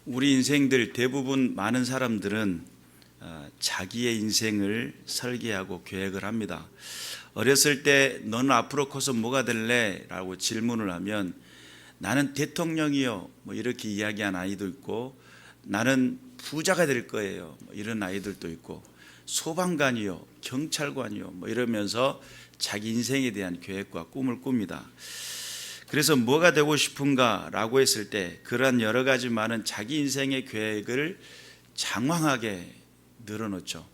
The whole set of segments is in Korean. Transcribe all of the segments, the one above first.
우리 인생들 대부분 많은 사람들은 자기의 인생을 설계하고 계획을 합니다. 어렸을 때 너는 앞으로 커서 뭐가 될래? 라고 질문을 하면 나는 대통령이요 뭐 이렇게 이야기한 아이도 있고, 나는 부자가 될 거예요 뭐 이런 아이들도 있고, 소방관이요 경찰관이요 뭐 이러면서 자기 인생에 대한 계획과 꿈을 꿉니다. 그래서 뭐가 되고 싶은가 라고 했을 때 그러한 여러 가지 많은 자기 인생의 계획을 장황하게 늘어놓죠.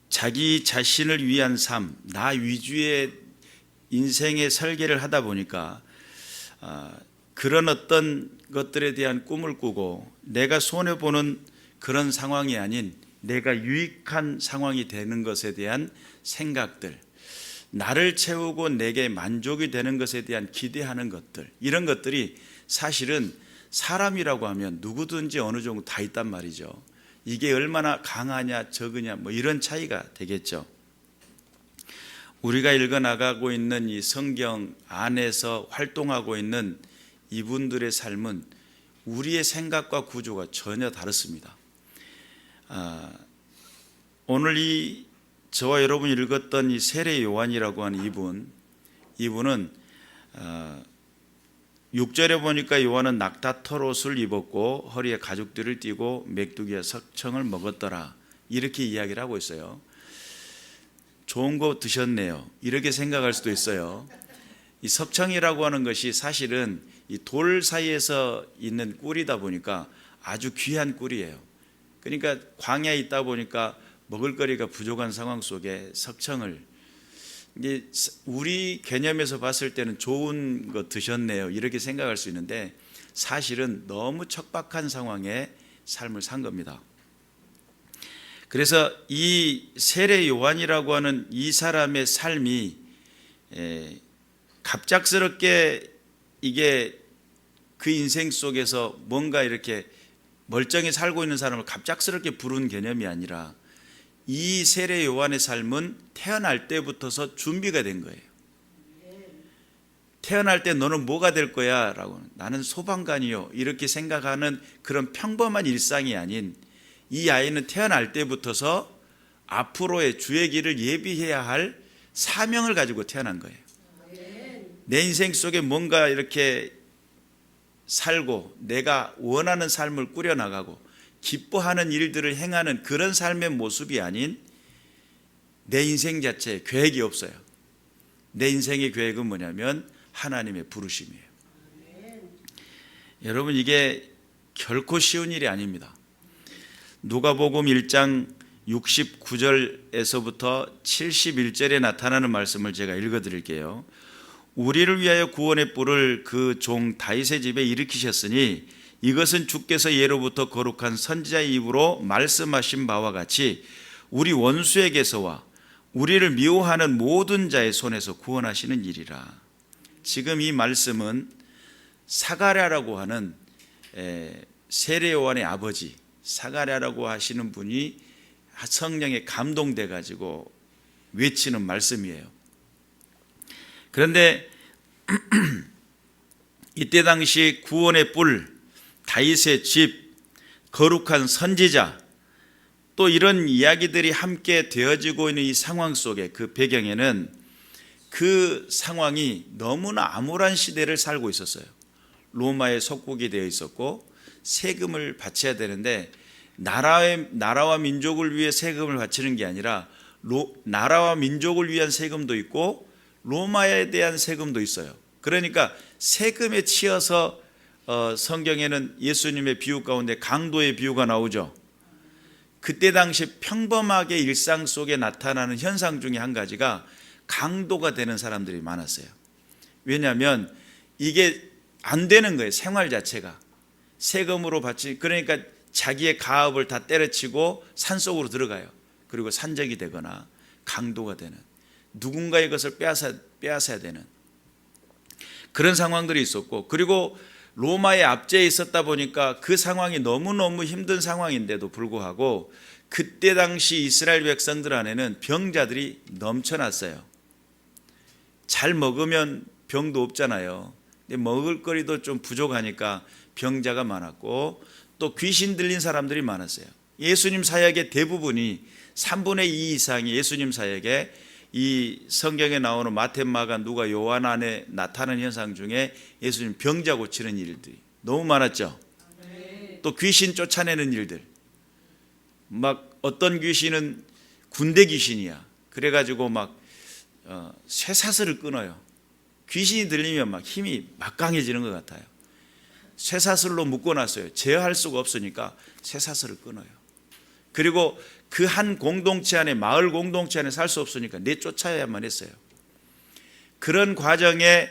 자기 자신을 위한 삶, 나 위주의 인생의 설계를 하다 보니까 그런 어떤 것들에 대한 꿈을 꾸고, 내가 손해보는 그런 상황이 아닌 내가 유익한 상황이 되는 것에 대한 생각들, 나를 채우고 내게 만족이 되는 것에 대한 기대하는 것들, 이런 것들이 사실은 사람이라고 하면 누구든지 어느 정도 다 있단 말이죠. 이게 얼마나 강하냐 적으냐 뭐 이런 차이가 되겠죠. 우리가 읽어나가고 있는 이 성경 안에서 활동하고 있는 이분들의 삶은 우리의 생각과 구조가 전혀 다릅니다. 오늘 저와 여러분이 읽었던 이 세례 요한이라고 하는 이분은 6절에 보니까 요한은 낙타털 옷을 입었고 허리에 가죽띠를 띠고 메뚜기와 석청을 먹었더라, 이렇게 이야기를 하고 있어요. 좋은 거 드셨네요 이렇게 생각할 수도 있어요. 이 석청이라고 하는 것이 사실은 이 돌 사이에서 있는 꿀이다 보니까 아주 귀한 꿀이에요. 그러니까 광야에 있다 보니까 먹을거리가 부족한 상황 속에 석청을, 이제 우리 개념에서 봤을 때는 좋은 거 드셨네요 이렇게 생각할 수 있는데, 사실은 너무 척박한 상황에 삶을 산 겁니다. 그래서 이 세례 요한이라고 하는 이 사람의 삶이 갑작스럽게 이게 그 인생 속에서 뭔가 이렇게 멀쩡히 살고 있는 사람을 갑작스럽게 부른 개념이 아니라, 이 세례 요한의 삶은 태어날 때부터서 준비가 된 거예요. 태어날 때 너는 뭐가 될 거야 라고, 나는 소방관이요 이렇게 생각하는 그런 평범한 일상이 아닌, 이 아이는 태어날 때부터서 앞으로의 주의 길을 예비해야 할 사명을 가지고 태어난 거예요. 내 인생 속에 뭔가 이렇게 살고 내가 원하는 삶을 꾸려나가고 기뻐하는 일들을 행하는 그런 삶의 모습이 아닌, 내 인생 자체에 계획이 없어요. 내 인생의 계획은 뭐냐면 하나님의 부르심이에요. 여러분, 이게 결코 쉬운 일이 아닙니다. 누가복음 1장 69절에서부터 71절에 나타나는 말씀을 제가 읽어드릴게요. 우리를 위하여 구원의 뿔을 그 종 다윗의 집에 일으키셨으니 이것은 주께서 예로부터 거룩한 선지자의 입으로 말씀하신 바와 같이 우리 원수에게서와 우리를 미워하는 모든 자의 손에서 구원하시는 일이라. 지금 이 말씀은 사가랴라고 하는 세례 요한의 아버지, 사가랴라고 하시는 분이 성령에 감동돼 가지고 외치는 말씀이에요. 그런데 이때 당시 구원의 뿔, 다윗의 집, 거룩한 선지자, 또 이런 이야기들이 함께 되어지고 있는 이 상황 속에, 그 배경에는 그 상황이 너무나 암울한 시대를 살고 있었어요. 로마의 속국이 되어 있었고 세금을 바쳐야 되는데, 나라와 민족을 위해 세금을 바치는 게 아니라 나라와 민족을 위한 세금도 있고 로마에 대한 세금도 있어요. 그러니까 세금에 치여서 성경에는 예수님의 비유 가운데 강도의 비유가 나오죠. 그때 당시 평범하게 일상 속에 나타나는 현상 중에 한 가지가 강도가 되는 사람들이 많았어요. 왜냐하면 이게 안 되는 거예요. 생활 자체가 세금으로 그러니까 자기의 가업을 다 때려치고 산속으로 들어가요. 그리고 산적이 되거나 강도가 되는, 누군가의 것을 빼앗아야 되는 그런 상황들이 있었고, 그리고 로마의 압제에 있었다 보니까 그 상황이 너무너무 힘든 상황인데도 불구하고 그때 당시 이스라엘 백성들 안에는 병자들이 넘쳐났어요. 잘 먹으면 병도 없잖아요. 근데 먹을거리도 좀 부족하니까 병자가 많았고 또 귀신 들린 사람들이 많았어요. 예수님 사역의 대부분이 3분의 2 이상이 예수님 사역에 이 성경에 나오는 마태, 마가, 누가, 요한 안에 나타나는 현상 중에 예수님 병자 고치는 일들이 너무 많았죠. 또 귀신 쫓아내는 일들, 막 어떤 귀신은 군대 귀신이야. 그래가지고 막 쇠사슬을 끊어요. 귀신이 들리면 막 힘이 막강해지는 것 같아요. 쇠사슬로 묶어놨어요. 제어할 수가 없으니까 쇠사슬을 끊어요. 그리고 그 한 공동체 안에, 마을 공동체 안에 살 수 없으니까 내쫓아야만 했어요. 그런 과정에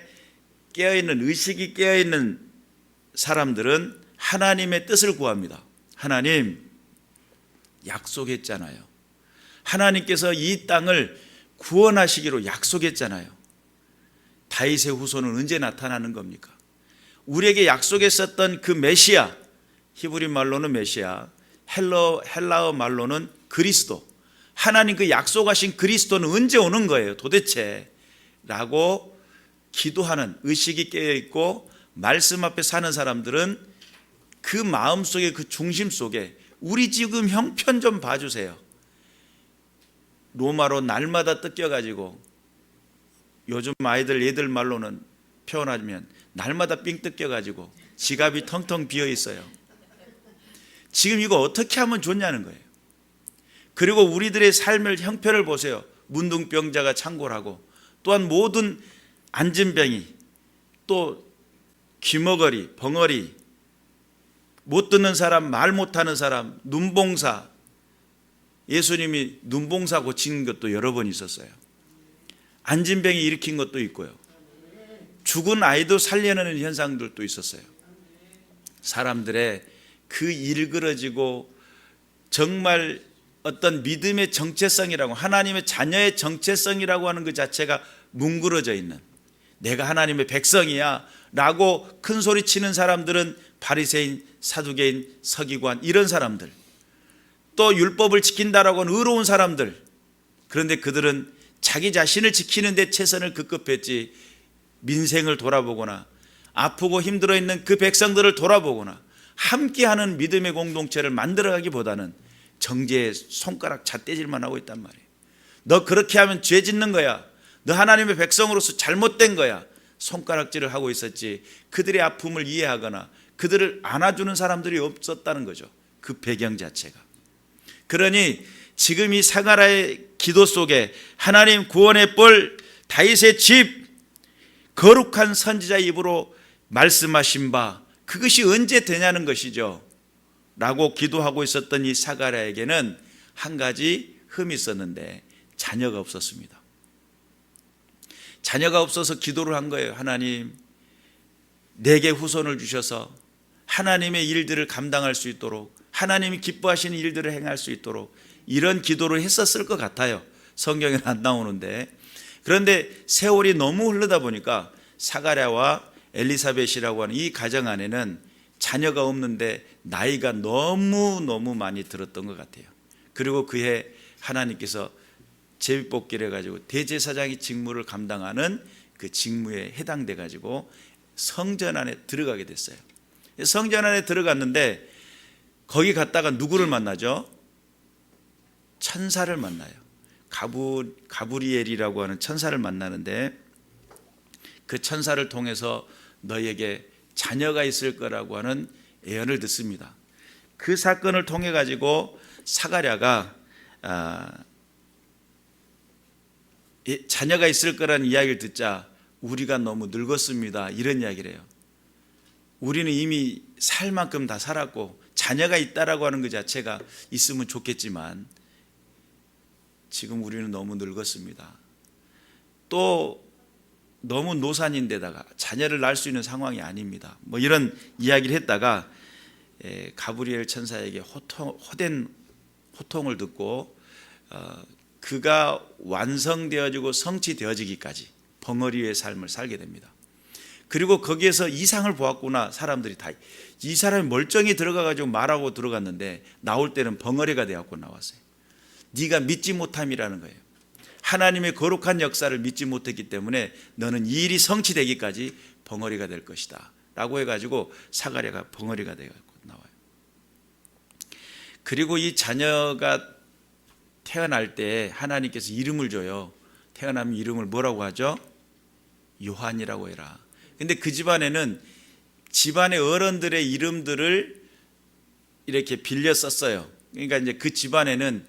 깨어있는, 의식이 깨어있는 사람들은 하나님의 뜻을 구합니다. 하나님, 약속했잖아요. 하나님께서 이 땅을 구원하시기로 약속했잖아요. 다윗의 후손은 언제 나타나는 겁니까? 우리에게 약속했었던 그 메시아, 히브리 말로는 메시아, 헬라어 말로는 그리스도, 하나님 그 약속하신 그리스도는 언제 오는 거예요 도대체? 라고 기도하는, 의식이 깨어있고 말씀 앞에 사는 사람들은 그 마음속에, 그 중심 속에 우리 지금 형편 좀 봐주세요. 로마로 날마다 뜯겨가지고, 요즘 아이들 얘들 말로는 표현하면 날마다 삥 뜯겨가지고 지갑이 텅텅 비어 있어요. 지금 이거 어떻게 하면 좋냐는 거예요. 그리고 우리들의 삶의 형편을 보세요. 문둥병자가 창궐하고, 또한 모든 안진병이, 또 귀머거리, 벙어리, 못 듣는 사람, 말 못하는 사람, 눈봉사, 예수님이 눈봉사 고친 것도 여러 번 있었어요. 안진병이 일으킨 것도 있고요. 죽은 아이도 살려내는 현상들도 있었어요. 사람들의 그 일그러지고 정말 어떤 믿음의 정체성이라고, 하나님의 자녀의 정체성이라고 하는 그 자체가 뭉그러져 있는, 내가 하나님의 백성이야 라고 큰 소리 치는 사람들은 바리새인, 사두개인, 서기관, 이런 사람들, 또 율법을 지킨다라고 하는 의로운 사람들. 그런데 그들은 자기 자신을 지키는 데 최선을 급급했지, 민생을 돌아보거나 아프고 힘들어 있는 그 백성들을 돌아보거나 함께하는 믿음의 공동체를 만들어가기보다는 정죄의 손가락 잣대질만 하고 있단 말이에요. 너 그렇게 하면 죄 짓는 거야, 너 하나님의 백성으로서 잘못된 거야, 손가락질을 하고 있었지, 그들의 아픔을 이해하거나 그들을 안아주는 사람들이 없었다는 거죠. 그 배경 자체가. 그러니 지금 이 사가랴의 기도 속에 하나님 구원의 뿔, 다윗의 집, 거룩한 선지자 입으로 말씀하신 바, 그것이 언제 되냐는 것이죠 라고 기도하고 있었던 이 사가랴에게는 한 가지 흠이 있었는데, 자녀가 없었습니다. 자녀가 없어서 기도를 한 거예요. 하나님, 내게 후손을 주셔서 하나님의 일들을 감당할 수 있도록, 하나님이 기뻐하시는 일들을 행할 수 있도록, 이런 기도를 했었을 것 같아요. 성경에는 안 나오는데. 그런데 세월이 너무 흐르다 보니까 사가랴와 엘리사벳이라고 하는 이 가정 안에는 자녀가 없는데 나이가 너무 많이 들었던 것 같아요. 그리고 그해 하나님께서 제비뽑기를 해가지고 대제사장의 직무를 감당하는 그 직무에 해당돼 가지고 성전 안에 들어가게 됐어요. 성전 안에 들어갔는데 거기 갔다가 누구를 만나죠? 천사를 만나요. 가브리엘이라고 하는 천사를 만나는데, 그 천사를 통해서 너에게 자녀가 있을 거라고 하는 예언을 듣습니다. 그 사건을 통해 가지고 사가랴가 자녀가 있을 거라는 이야기를 듣자, 우리가 너무 늙었습니다, 이런 이야기를 해요. 우리는 이미 살 만큼 다 살았고 자녀가 있다라고 하는 것 자체가 있으면 좋겠지만 지금 우리는 너무 늙었습니다. 또 너무 노산인데다가 자녀를 낳을 수 있는 상황이 아닙니다. 뭐 이런 이야기를 했다가 가브리엘 천사에게 호된 호통을 듣고 그가 완성되어지고 성취되어지기까지 벙어리의 삶을 살게 됩니다. 그리고 거기에서 이상을 보았구나. 사람들이 다, 이 사람이 멀쩡히 들어가가지고 말하고 들어갔는데 나올 때는 벙어리가 되었고 나왔어요. 네가 믿지 못함이라는 거예요. 하나님의 거룩한 역사를 믿지 못했기 때문에 너는 이 일이 성취되기까지 벙어리가 될 것이다 라고 해가지고 사가랴가 벙어리가 되어서 나와요. 그리고 이 자녀가 태어날 때 하나님께서 이름을 줘요. 태어나면 이름을 뭐라고 하죠? 요한이라고 해라. 근데 그 집안에는 집안의 어른들의 이름들을 이렇게 빌려 썼어요. 그러니까 이제 그 집안에는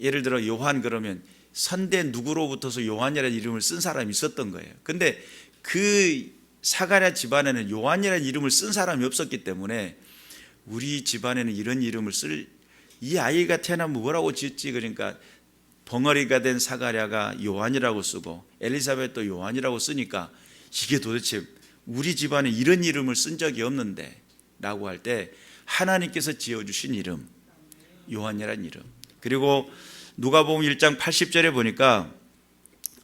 예를 들어 요한 그러면 선대 누구로부터서 요한이라는 이름을 쓴 사람이 있었던 거예요. 근데 그 사가랴 집안에는 요한이라는 이름을 쓴 사람이 없었기 때문에 우리 집안에는 이런 이름을 쓸 이 아이가 태어나면 뭐라고 짓지? 그러니까 벙어리가 된 사가랴가 요한이라고 쓰고 엘리사벳도 요한이라고 쓰니까 이게 도대체 우리 집안에 이런 이름을 쓴 적이 없는데 라고 할 때 하나님께서 지어주신 이름 요한이라는 이름. 그리고 누가복음 1장 80절에 보니까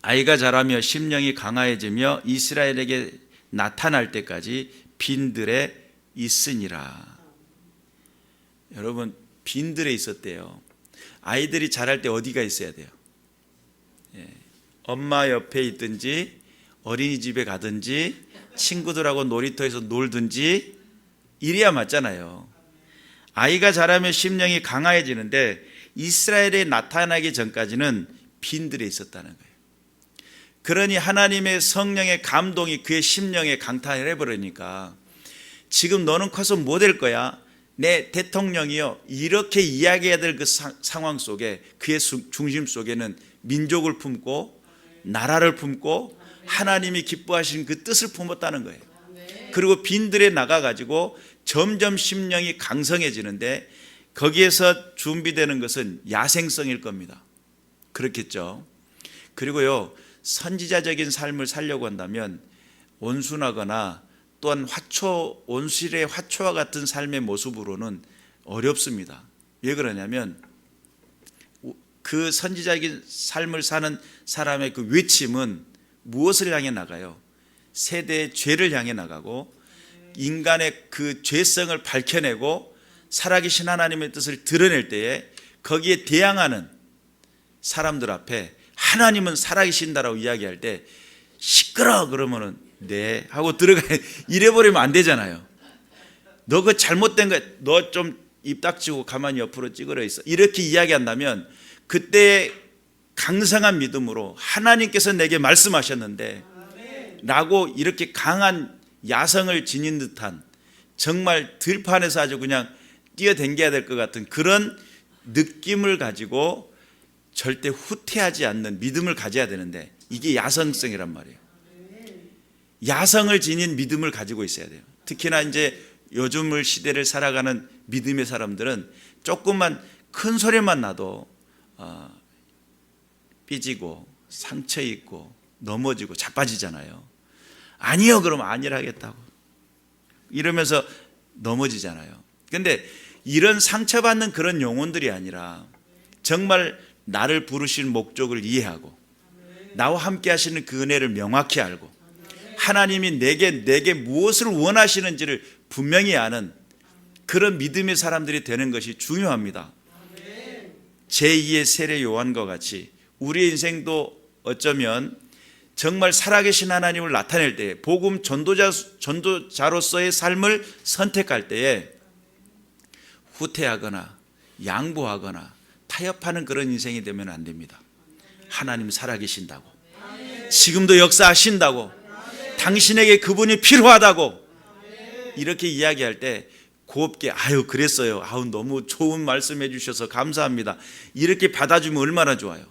아이가 자라며 심령이 강화해지며 이스라엘에게 나타날 때까지 빈들에 있으니라. 여러분 빈들에 있었대요. 아이들이 자랄 때 어디가 있어야 돼요? 엄마 옆에 있든지 어린이집에 가든지 친구들하고 놀이터에서 놀든지 이래야 맞잖아요. 아이가 자라면 심령이 강화해지는데 이스라엘에 나타나기 전까지는 빈들에 있었다는 거예요. 그러니 하나님의 성령의 감동이 그의 심령에 강타를 해버리니까 지금 너는 커서 뭐 될 거야? 내 대통령이요. 이렇게 이야기해야 될 그 상황 속에 그의 중심 속에는 민족을 품고 나라를 품고 하나님이 기뻐하시는 그 뜻을 품었다는 거예요. 그리고 빈들에 나가가지고 점점 심령이 강성해지는데 거기에서 준비되는 것은 야생성일 겁니다. 그렇겠죠. 그리고요 선지자적인 삶을 살려고 한다면 온순하거나 또한 온실의 화초와 같은 삶의 모습으로는 어렵습니다. 왜 그러냐면 그 선지자적인 삶을 사는 사람의 그 외침은 무엇을 향해 나가요? 세대의 죄를 향해 나가고 인간의 그 죄성을 밝혀내고 살아계신 하나님의 뜻을 드러낼 때에 거기에 대항하는 사람들 앞에 하나님은 살아계신다라고 이야기할 때 시끄러 그러면은 네 하고 들어가 이래버리면 안 되잖아요. 너 그 잘못된 거 너 좀 입 닥치고 가만히 옆으로 찌그러 있어 이렇게 이야기한다면 그때 강성한 믿음으로 하나님께서 내게 말씀하셨는데 라고 이렇게 강한 야성을 지닌 듯한 정말 들판에서 아주 그냥 뛰어댕겨야 될 것 같은 그런 느낌을 가지고 절대 후퇴하지 않는 믿음을 가져야 되는데 이게 야성성이란 말이에요. 야성을 지닌 믿음을 가지고 있어야 돼요. 특히나 이제 요즘을 시대를 살아가는 믿음의 사람들은 조금만 큰 소리만 나도 삐지고 상처 입고 넘어지고 자빠지잖아요. 아니요 그러면 아니라 하겠다고 이러면서 넘어지잖아요. 근데 이런 상처받는 그런 영혼들이 아니라 정말 나를 부르신 목적을 이해하고 나와 함께 하시는 그 은혜를 명확히 알고 하나님이 내게 무엇을 원하시는지를 분명히 아는 그런 믿음의 사람들이 되는 것이 중요합니다. 제2의 세례 요한과 같이 우리의 인생도 어쩌면 정말 살아계신 하나님을 나타낼 때에 복음 전도자로서의 삶을 선택할 때에 후퇴하거나 양보하거나 타협하는 그런 인생이 되면 안 됩니다. 하나님 살아계신다고 지금도 역사하신다고 당신에게 그분이 필요하다고 이렇게 이야기할 때 곱게 아유 그랬어요. 아우 너무 좋은 말씀해 주셔서 감사합니다. 이렇게 받아주면 얼마나 좋아요.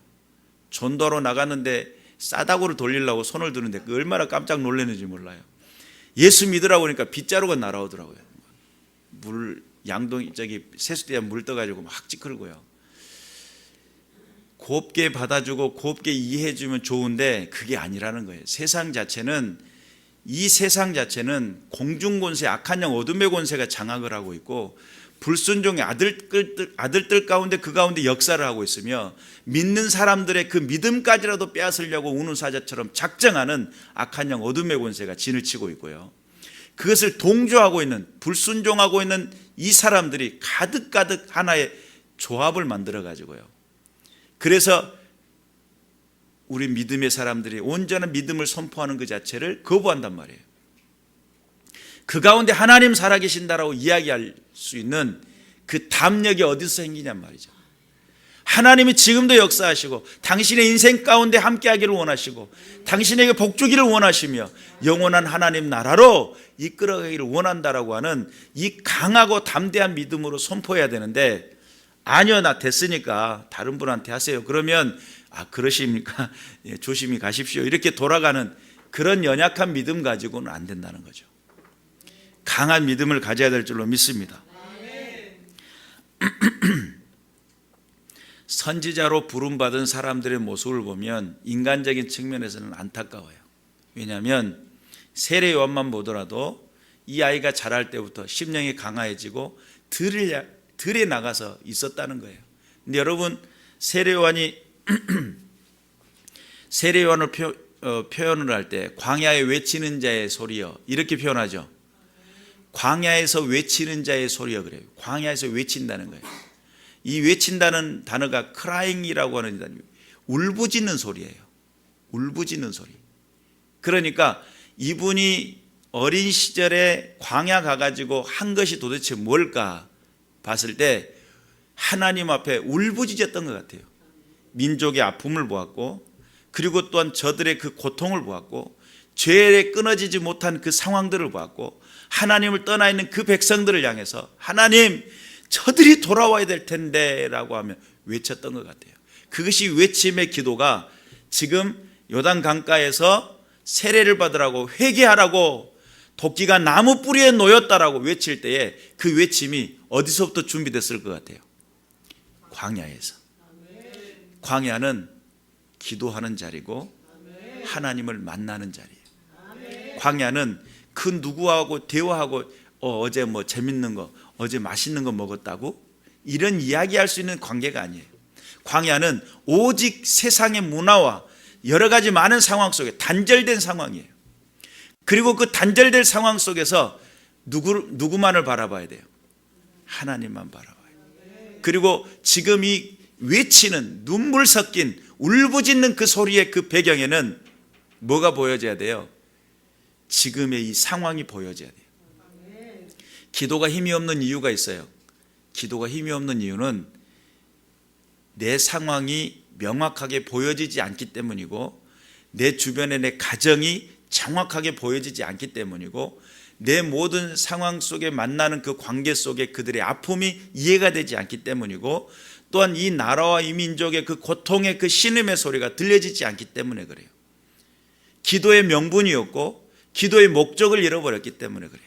전도하러 나갔는데 싸다구를 돌리려고 손을 드는데 얼마나 깜짝 놀랐는지 몰라요. 예수 믿으라고 하니까 빗자루가 날아오더라고요. 양동 저기 세수대에 물 떠가지고 막 찌그러고요. 곱게 받아주고 곱게 이해해주면 좋은데 그게 아니라는 거예요. 이 세상 자체는 공중권세 악한 영 어둠의 권세가 장악을 하고 있고 불순종의 아들들 가운데 그 가운데 역사를 하고 있으며 믿는 사람들의 그 믿음까지라도 빼앗으려고 우는 사자처럼 작정하는 악한 영 어둠의 권세가 진을 치고 있고요. 그것을 동조하고 있는 불순종하고 있는 이 사람들이 가득가득 하나의 조합을 만들어 가지고요. 그래서 우리 믿음의 사람들이 온전한 믿음을 선포하는 그 자체를 거부한단 말이에요. 그 가운데 하나님 살아계신다라고 이야기할 수 있는 그 담력이 어디서 생기냔 말이죠. 하나님이 지금도 역사하시고 당신의 인생 가운데 함께하기를 원하시고 당신에게 복주기를 원하시며 영원한 하나님 나라로 이끌어가기를 원한다라고 하는 이 강하고 담대한 믿음으로 선포해야 되는데, 아니요, 나 됐으니까 다른 분한테 하세요. 그러면 그러십니까? 예, 조심히 가십시오. 이렇게 돌아가는 그런 연약한 믿음 가지고는 안 된다는 거죠. 강한 믿음을 가져야 될 줄로 믿습니다. 선지자로 부름받은 사람들의 모습을 보면 인간적인 측면에서는 안타까워요. 왜냐하면 세례 요한만 보더라도 이 아이가 자랄 때부터 심령이 강화해지고 들에 나가서 있었다는 거예요. 근데 여러분, 세례 요한을 표현을 할 때 광야에 외치는 자의 소리여 이렇게 표현하죠. 광야에서 외치는 자의 소리여 그래요. 광야에서 외친다는 거예요. 이 외친다는 단어가 crying이라고 하는 단어예요. 울부짖는 소리예요. 울부짖는 소리. 그러니까 이분이 어린 시절에 광야 가가지고 한 것이 도대체 뭘까 봤을 때 하나님 앞에 울부짖었던 것 같아요. 민족의 아픔을 보았고, 그리고 또한 저들의 그 고통을 보았고, 죄에 끊어지지 못한 그 상황들을 보았고, 하나님을 떠나 있는 그 백성들을 향해서 하나님, 저들이 돌아와야 될 텐데 라고 하며 외쳤던 것 같아요. 그것이 외침의 기도가 지금 요단 강가에서 세례를 받으라고 회개하라고 도끼가 나무 뿌리에 놓였다라고 외칠 때에 그 외침이 어디서부터 준비됐을 것 같아요? 광야에서. 광야는 기도하는 자리고 하나님을 만나는 자리예요. 광야는 그 누구하고 대화하고 어제 뭐 재밌는 거, 어제 맛있는 거 먹었다고 이런 이야기할 수 있는 관계가 아니에요. 광야는 오직 세상의 문화와 여러 가지 많은 상황 속에 단절된 상황이에요. 그리고 그 단절된 상황 속에서 누구만을 바라봐야 돼요? 하나님만 바라봐야 돼요. 그리고 지금 이 외치는 눈물 섞인 울부짖는 그 소리의 그 배경에는 뭐가 보여져야 돼요? 지금의 이 상황이 보여져야 돼요. 기도가 힘이 없는 이유가 있어요. 기도가 힘이 없는 이유는 내 상황이 명확하게 보여지지 않기 때문이고, 내 주변에 내 가정이 정확하게 보여지지 않기 때문이고, 내 모든 상황 속에 만나는 그 관계 속에 그들의 아픔이 이해가 되지 않기 때문이고, 또한 이 나라와 이 민족의 그 고통의 그 신음의 소리가 들려지지 않기 때문에 그래요. 기도의 명분이었고 기도의 목적을 잃어버렸기 때문에 그래요.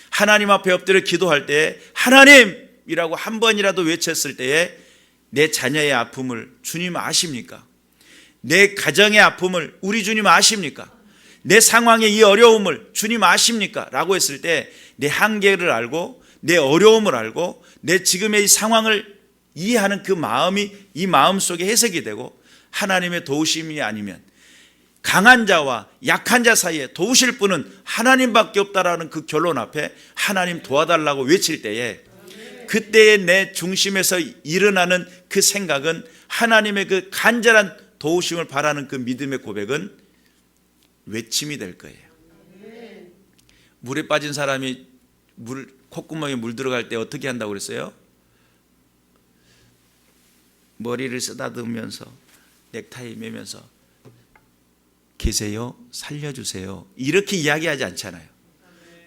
하나님 앞에 엎드려 기도할 때에 하나님이라고 한 번이라도 외쳤을 때에 내 자녀의 아픔을 주님 아십니까? 내 가정의 아픔을 우리 주님 아십니까? 내 상황의 이 어려움을 주님 아십니까? 라고 했을 때 내 한계를 알고 내 어려움을 알고 내 지금의 이 상황을 이해하는 그 마음이 이 마음 속에 해석이 되고, 하나님의 도우심이 아니면 강한 자와 약한 자 사이에 도우실 분은 하나님밖에 없다라는 그 결론 앞에 하나님 도와달라고 외칠 때에, 그때의 내 중심에서 일어나는 그 생각은 하나님의 그 간절한 도우심을 바라는 그 믿음의 고백은 외침이 될 거예요. 물에 빠진 사람이 콧구멍에 물 들어갈 때 어떻게 한다고 그랬어요? 머리를 쓰다듬으면서 넥타이 매면서 계세요? 살려주세요. 이렇게 이야기하지 않잖아요.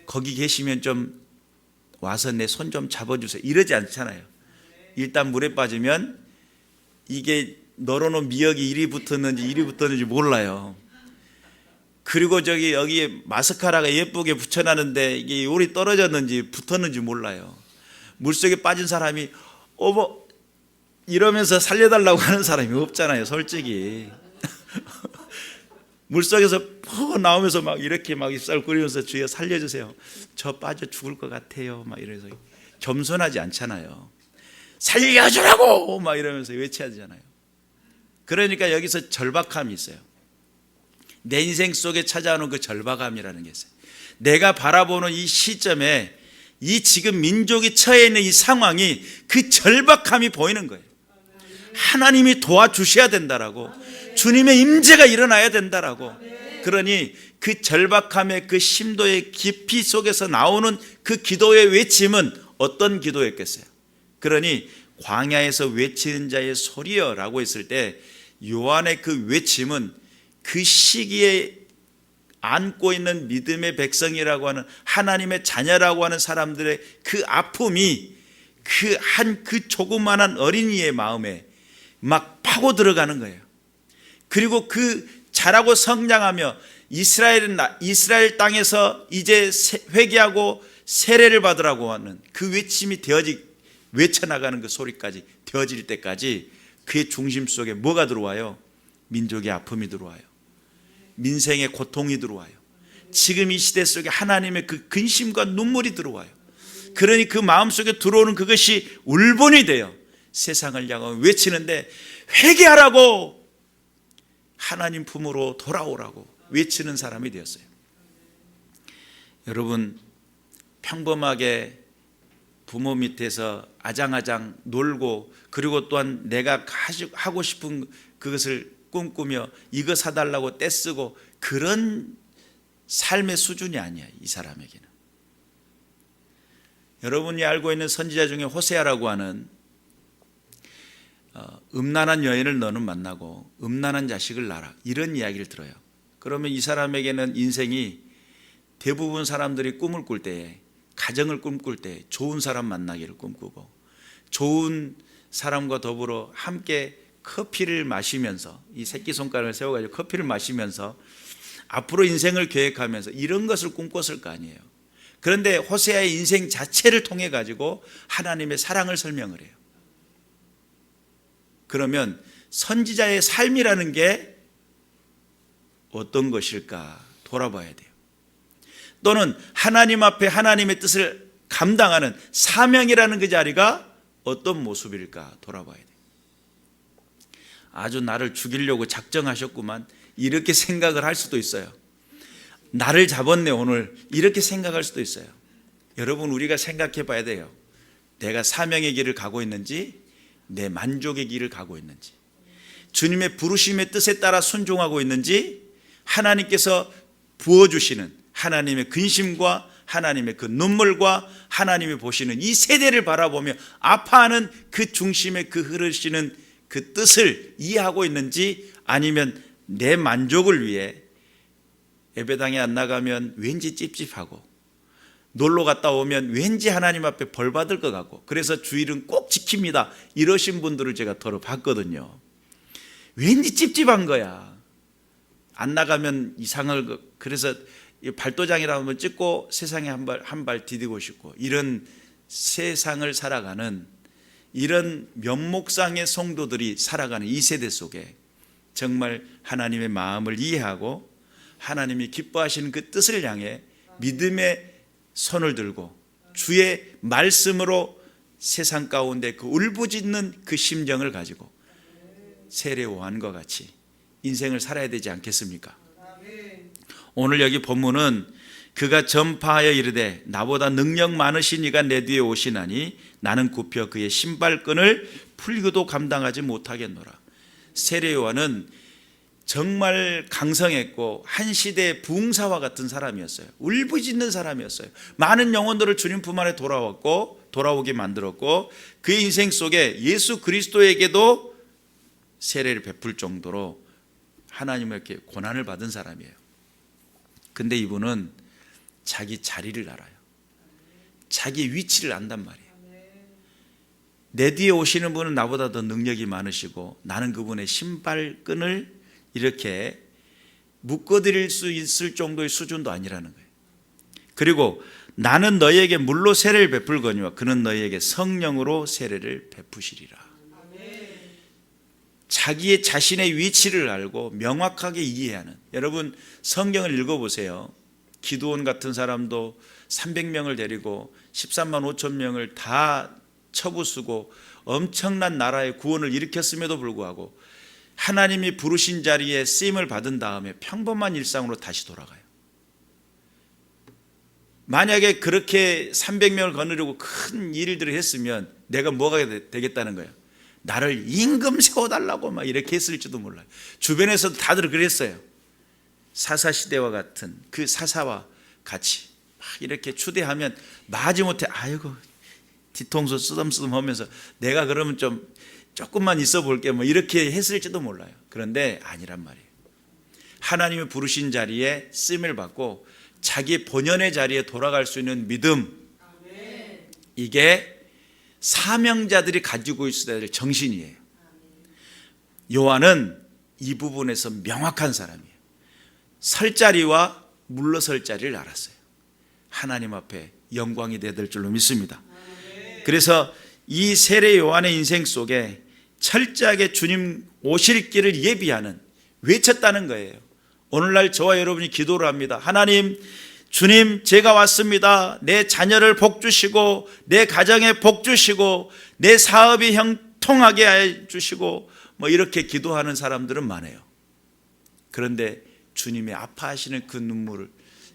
거기 계시면 좀 와서 내 손 좀 잡아주세요. 이러지 않잖아요. 일단 물에 빠지면 이게 널어놓은 미역이 이리 붙었는지 몰라요. 그리고 여기에 마스카라가 예쁘게 붙여놨는데 이게 요리 떨어졌는지 붙었는지 몰라요. 물속에 빠진 사람이 어머 이러면서 살려달라고 하는 사람이 없잖아요, 솔직히. 물속에서 퍽 나오면서 막 이렇게 막 입살 끓이면서 주여 살려주세요. 저 빠져 죽을 것 같아요. 막 이러면서 겸손하지 않잖아요. 살려주라고 막 이러면서 외쳐야 되잖아요. 그러니까 여기서 절박함이 있어요. 내 인생 속에 찾아오는 그 절박함이라는 게 있어요. 내가 바라보는 이 시점에 이 지금 민족이 처해 있는 이 상황이 그 절박함이 보이는 거예요. 하나님이 도와주셔야 된다라고, 주님의 임재가 일어나야 된다라고, 그러니 그 절박함의 그 심도의 깊이 속에서 나오는 그 기도의 외침은 어떤 기도였겠어요? 그러니 광야에서 외치는 자의 소리여라고 했을 때 요한의 그 외침은 그 시기에 안고 있는 믿음의 백성이라고 하는 하나님의 자녀라고 하는 사람들의 그 아픔이 그 조그만한 어린이의 마음에 막 파고 들어가는 거예요. 그리고 그 자라고 성장하며 이스라엘 땅에서 이제 회개하고 세례를 받으라고 하는 그 외침이 외쳐나가는 그 소리까지 되어질 때까지 그의 중심 속에 뭐가 들어와요? 민족의 아픔이 들어와요. 민생의 고통이 들어와요. 지금 이 시대 속에 하나님의 그 근심과 눈물이 들어와요. 그러니 그 마음속에 들어오는 그것이 울분이 돼요. 세상을 향하여 외치는데 회개하라고, 하나님 품으로 돌아오라고 외치는 사람이 되었어요. 여러분, 평범하게 부모 밑에서 아장아장 놀고, 그리고 또한 내가 하고 싶은 그것을 꿈꾸며 이거 사달라고 떼쓰고, 그런 삶의 수준이 아니야, 이 사람에게는. 여러분이 알고 있는 선지자 중에 호세아라고 하는 음란한 여인을 너는 만나고 음란한 자식을 낳아라, 이런 이야기를 들어요. 그러면 이 사람에게는 인생이 대부분 사람들이 꿈을 꿀 때에, 가정을 꿈꿀 때 좋은 사람 만나기를 꿈꾸고, 좋은 사람과 더불어 함께 커피를 마시면서, 이 새끼손가락을 세워가지고 커피를 마시면서 앞으로 인생을 계획하면서 이런 것을 꿈꿨을 거 아니에요. 그런데 호세아의 인생 자체를 통해 가지고 하나님의 사랑을 설명을 해요. 그러면 선지자의 삶이라는 게 어떤 것일까 돌아봐야 돼요. 또는 하나님 앞에 하나님의 뜻을 감당하는 사명이라는 그 자리가 어떤 모습일까 돌아봐야 돼요. 아주 나를 죽이려고 작정하셨구만, 이렇게 생각을 할 수도 있어요. 나를 잡았네 오늘, 이렇게 생각할 수도 있어요. 여러분, 우리가 생각해 봐야 돼요. 내가 사명의 길을 가고 있는지, 내 만족의 길을 가고 있는지, 주님의 부르심의 뜻에 따라 순종하고 있는지, 하나님께서 부어주시는 하나님의 근심과 하나님의 그 눈물과 하나님이 보시는 이 세대를 바라보며 아파하는 그 중심에 그 흐르시는 그 뜻을 이해하고 있는지, 아니면 내 만족을 위해 예배당에 안 나가면 왠지 찝찝하고, 놀러 갔다 오면 왠지 하나님 앞에 벌 받을 것 같고, 그래서 주일은 꼭 지킵니다, 이러신 분들을 제가 들어봤거든요. 왠지 찝찝한 거야. 안 나가면 이상할 거. 그래서 발도장이라고 한번 찍고 세상에 한 발 디디고 싶고, 이런 세상을 살아가는 이런 면목상의 성도들이 살아가는 이 세대 속에 정말 하나님의 마음을 이해하고 하나님이 기뻐하시는 그 뜻을 향해 믿음의 손을 들고 주의 말씀으로 세상 가운데 그 울부짖는 그 심정을 가지고 세례 요한과 같이 인생을 살아야 되지 않겠습니까? 오늘 여기 본문은 그가 전파하여 이르되 나보다 능력 많으신 이가 내 뒤에 오시나니 나는 굽혀 그의 신발끈을 풀기도 감당하지 못하겠노라. 세례 요한은 정말 강성했고 한 시대의 부흥사와 같은 사람이었어요. 울부짖는 사람이었어요. 많은 영혼들을 주님 품 안에 돌아오게 만들었고, 그의 인생 속에 예수 그리스도에게도 세례를 베풀 정도로 하나님에게 고난을 받은 사람이에요. 근데 이분은 자기 자리를 알아요. 자기 위치를 안단 말이에요. 내 뒤에 오시는 분은 나보다 더 능력이 많으시고 나는 그분의 신발끈을 이렇게 묶어드릴 수 있을 정도의 수준도 아니라는 거예요. 그리고 나는 너희에게 물로 세례를 베풀거니와 그는 너희에게 성령으로 세례를 베푸시리라. 자기의 자신의 위치를 알고 명확하게 이해하는, 여러분 성경을 읽어보세요. 기드온 같은 사람도 300명을 데리고 13만 5천 명을 다 쳐부수고 엄청난 나라의 구원을 일으켰음에도 불구하고 하나님이 부르신 자리에 쓰임을 받은 다음에 평범한 일상으로 다시 돌아가요. 만약에 그렇게 300명을 거느리고 큰 일들을 했으면 내가 뭐가 되겠다는 거예요? 나를 임금 세워달라고 막 이렇게 했을지도 몰라요. 주변에서도 다들 그랬어요. 사사시대와 같은 그 사사와 같이 막 이렇게 추대하면 마지못해 아이고 뒤통수 쓰담쓰담 하면서 내가 그러면 좀 조금만 있어 볼게 뭐 이렇게 했을지도 몰라요. 그런데 아니란 말이에요. 하나님이 부르신 자리에 쓰임을 받고 자기 본연의 자리에 돌아갈 수 있는 믿음, 이게 사명자들이 가지고 있어야 될 정신이에요. 요한은 이 부분에서 명확한 사람이에요. 설 자리와 물러설 자리를 알았어요. 하나님 앞에 영광이 되어야 될 줄로 믿습니다. 그래서 이 세례 요한의 인생 속에 철저하게 주님 오실 길을 예비하는, 외쳤다는 거예요. 오늘날 저와 여러분이 기도를 합니다. 하나님, 주님, 제가 왔습니다. 내 자녀를 복 주시고 내 가정에 복 주시고 내 사업이 형통하게 해 주시고 뭐 이렇게 기도하는 사람들은 많아요. 그런데 주님의 아파하시는 그 눈물을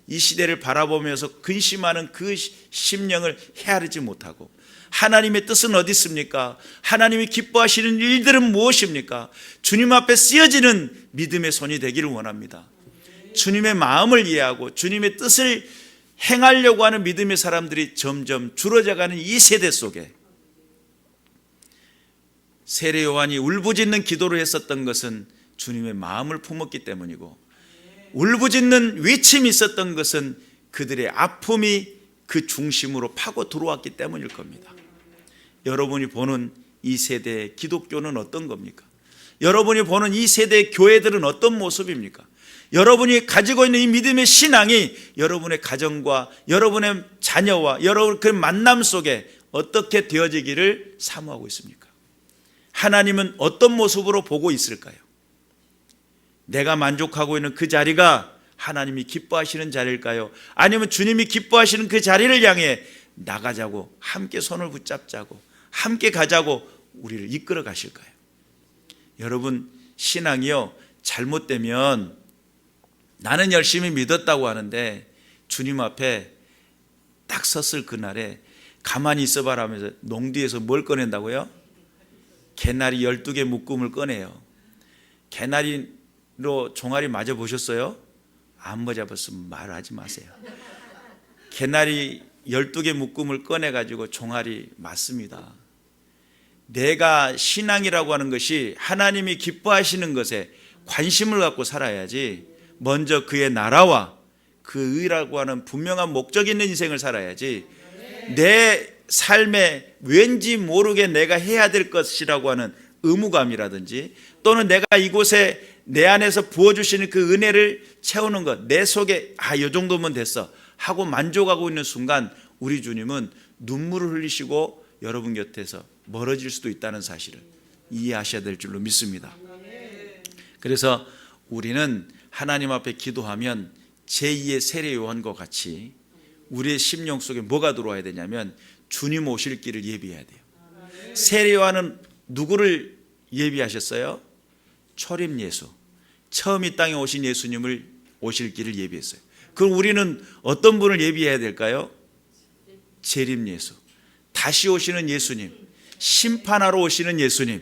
이 시대를 바라보면서 근심하는 그 심령을 헤아리지 못하고, 하나님의 뜻은 어디 있습니까? 하나님이 기뻐하시는 일들은 무엇입니까? 주님 앞에 쓰여지는 믿음의 손이 되기를 원합니다. 주님의 마음을 이해하고 주님의 뜻을 행하려고 하는 믿음의 사람들이 점점 줄어져가는 이 세대 속에 세례 요한이 울부짖는 기도를 했었던 것은 주님의 마음을 품었기 때문이고, 울부짖는 외침이 있었던 것은 그들의 아픔이 그 중심으로 파고 들어왔기 때문일 겁니다. 여러분이 보는 이 세대의 기독교는 어떤 겁니까? 여러분이 보는 이 세대의 교회들은 어떤 모습입니까? 여러분이 가지고 있는 이 믿음의 신앙이 여러분의 가정과 여러분의 자녀와 여러분 그 만남 속에 어떻게 되어지기를 사모하고 있습니까? 하나님은 어떤 모습으로 보고 있을까요? 내가 만족하고 있는 그 자리가 하나님이 기뻐하시는 자리일까요? 아니면 주님이 기뻐하시는 그 자리를 향해 나가자고, 함께 손을 붙잡자고, 함께 가자고 우리를 이끌어 가실까요? 여러분, 신앙이요, 잘못되면 나는 열심히 믿었다고 하는데 주님 앞에 딱 섰을 그날에 가만히 있어봐라 하면서 농뒤에서 뭘 꺼낸다고요? 개나리 12개 묶음을 꺼내요. 개나리로 종아리 맞아 보셨어요? 안 맞아봤으면 말하지 마세요. 개나리 12개 묶음을 꺼내가지고 종아리 맞습니다. 내가 신앙이라고 하는 것이 하나님이 기뻐하시는 것에 관심을 갖고 살아야지, 먼저 그의 나라와 그 의라고 하는 분명한 목적 있는 인생을 살아야지, 내 삶에 왠지 모르게 내가 해야 될 것이라고 하는 의무감이라든지, 또는 내가 이곳에 내 안에서 부어주시는 그 은혜를 채우는 것, 내 속에 이 정도면 됐어 하고 만족하고 있는 순간 우리 주님은 눈물을 흘리시고 여러분 곁에서 멀어질 수도 있다는 사실을 이해하셔야 될 줄로 믿습니다. 그래서 우리는 하나님 앞에 기도하면 제2의 세례 요한과 같이 우리의 심령 속에 뭐가 들어와야 되냐면 주님 오실 길을 예비해야 돼요. 세례 요한은 누구를 예비하셨어요? 초림 예수, 처음 이 땅에 오신 예수님을 오실 길을 예비했어요. 그럼 우리는 어떤 분을 예비해야 될까요? 재림 예수, 다시 오시는 예수님, 심판하러 오시는 예수님,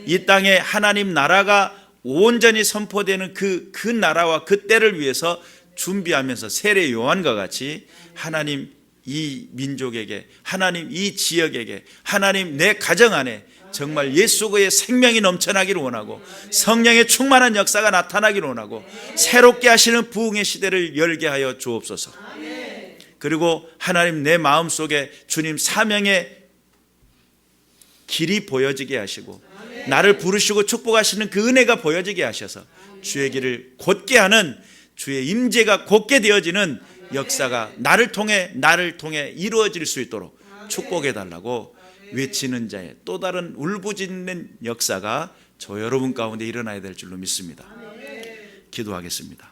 이 땅에 하나님 나라가 온전히 선포되는 그 나라와 그 때를 위해서 준비하면서 세례 요한과 같이 하나님 이 민족에게, 하나님 이 지역에게, 하나님 내 가정 안에 정말 예수의 생명이 넘쳐나기를 원하고 성령의 충만한 역사가 나타나기를 원하고 새롭게 하시는 부흥의 시대를 열게 하여 주옵소서. 그리고 하나님 내 마음속에 주님 사명의 길이 보여지게 하시고 나를 부르시고 축복하시는 그 은혜가 보여지게 하셔서 주의 길을 곧게 하는, 주의 임재가 곧게 되어지는 역사가 나를 통해 이루어질 수 있도록 축복해 달라고 외치는 자의 또 다른 울부짖는 역사가 저 여러분 가운데 일어나야 될 줄로 믿습니다. 기도하겠습니다.